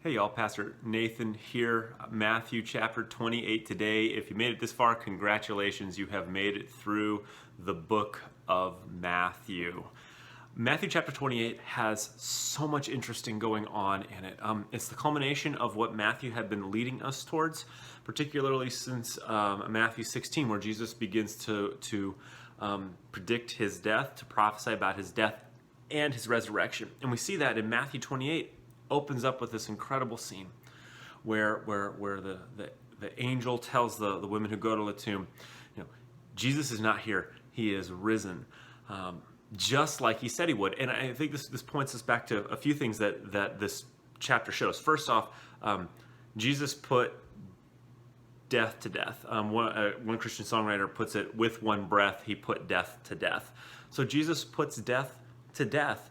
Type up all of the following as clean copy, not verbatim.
Hey y'all, Pastor Nathan here, Matthew chapter 28 today. If you made it this far, congratulations, you have made it through the book of Matthew. Matthew chapter 28 has so much interesting going on in it. It's the culmination of what Matthew had been leading us towards, particularly since Matthew 16, where Jesus begins to predict his death, to prophesy about his death and his resurrection. And we see that in Matthew 28. Opens up with this incredible scene where the angel tells the women who go to the tomb, Jesus is not here, he is risen, just like he said he would. And I think this points us back to a few things that this chapter shows. First off, Jesus put death to death. One Christian songwriter puts it, with one breath he put death to death. So Jesus puts death to death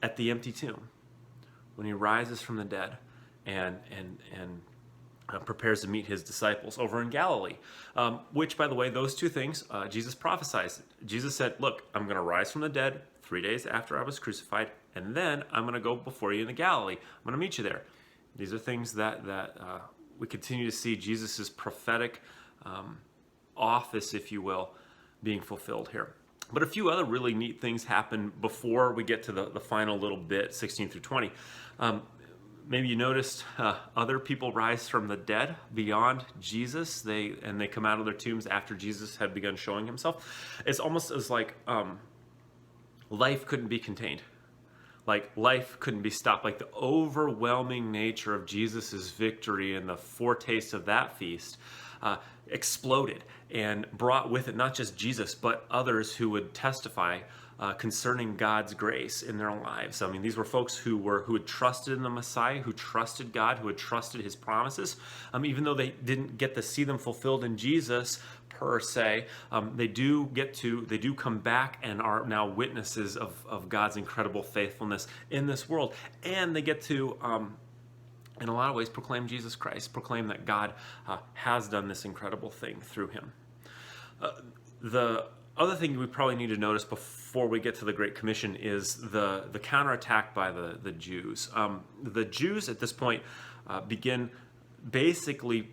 at the empty tomb when he rises from the dead and prepares to meet his disciples over in Galilee, which, by the way, those two things, Jesus prophesied. Jesus said, look, I'm going to rise from the dead 3 days after I was crucified, and then I'm going to go before you into Galilee. I'm going to meet you there. These are things that we continue to see Jesus' prophetic office, if you will, being fulfilled here. But a few other really neat things happen before we get to the final little bit, 16 through 20. Maybe you noticed other people rise from the dead beyond Jesus. They come out of their tombs after Jesus had begun showing himself. It's almost as like life couldn't be contained. Like life couldn't be stopped. Like the overwhelming nature of Jesus' victory and the foretaste of that feast exploded and brought with it not just Jesus, but others who would testify concerning God's grace in their lives. I mean, these were folks who had trusted in the Messiah, who trusted God, who had trusted his promises. Even though they didn't get to see them fulfilled in Jesus per se, they do come back and are now witnesses of God's incredible faithfulness in this world. And they get to in a lot of ways, proclaim Jesus Christ, proclaim that God has done this incredible thing through him. The other thing we probably need to notice before we get to the Great Commission is the counterattack by the Jews. The Jews at this point begin basically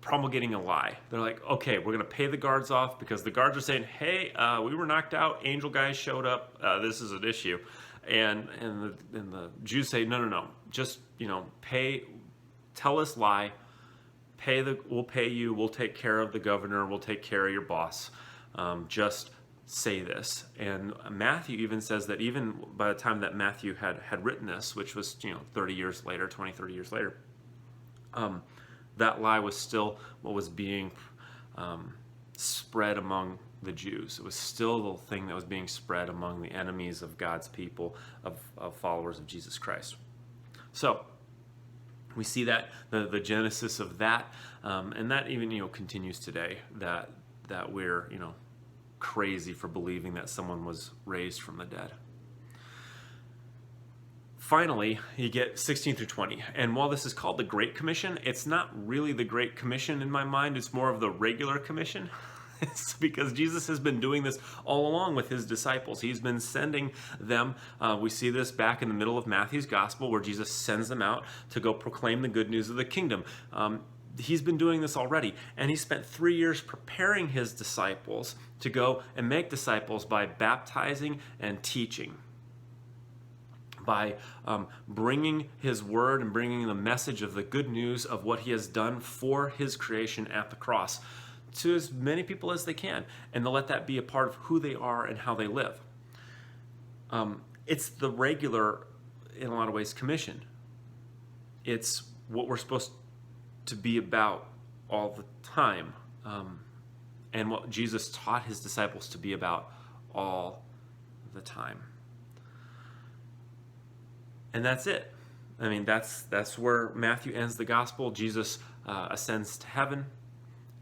promulgating a lie. They're like, okay, we're going to pay the guards off because the guards are saying, hey, we were knocked out, angel guys showed up, this is an issue. And the Jews say, no, just, tell us lie, we'll pay you, we'll take care of the governor, we'll take care of your boss, just say this. And Matthew even says that even by the time that Matthew had written this, which was, 30 years later, that lie was still what was being spread among the Jews. It was still the thing that was being spread among the enemies of God's people, of followers of Jesus Christ. So we see that the genesis of that, and that even continues today. That we're crazy for believing that someone was raised from the dead. Finally, you get 16 through 20. And while this is called the Great Commission, it's not really the Great Commission in my mind. It's more of the regular commission. It's because Jesus has been doing this all along with his disciples. He's been sending them. We see this back in the middle of Matthew's gospel where Jesus sends them out to go proclaim the good news of the kingdom. He's been doing this already, and he spent 3 years preparing his disciples to go and make disciples by baptizing and teaching, by bringing his word and bringing the message of the good news of what he has done for his creation at the cross to as many people as they can, and to let that be a part of who they are and how they live. It's the regular, in a lot of ways, commission. It's what we're supposed to be about all the time, and what Jesus taught his disciples to be about all the time. And that's it. I mean, that's where Matthew ends the gospel. Jesus ascends to heaven,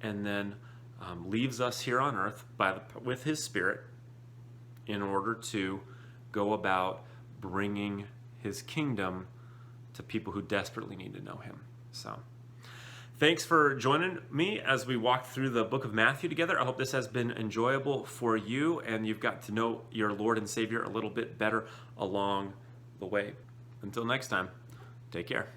and then leaves us here on earth with his Spirit in order to go about bringing his kingdom to people who desperately need to know him. So, thanks for joining me as we walk through the book of Matthew together. I hope this has been enjoyable for you, and you've got to know your Lord and Savior a little bit better along the way. Until next time, take care.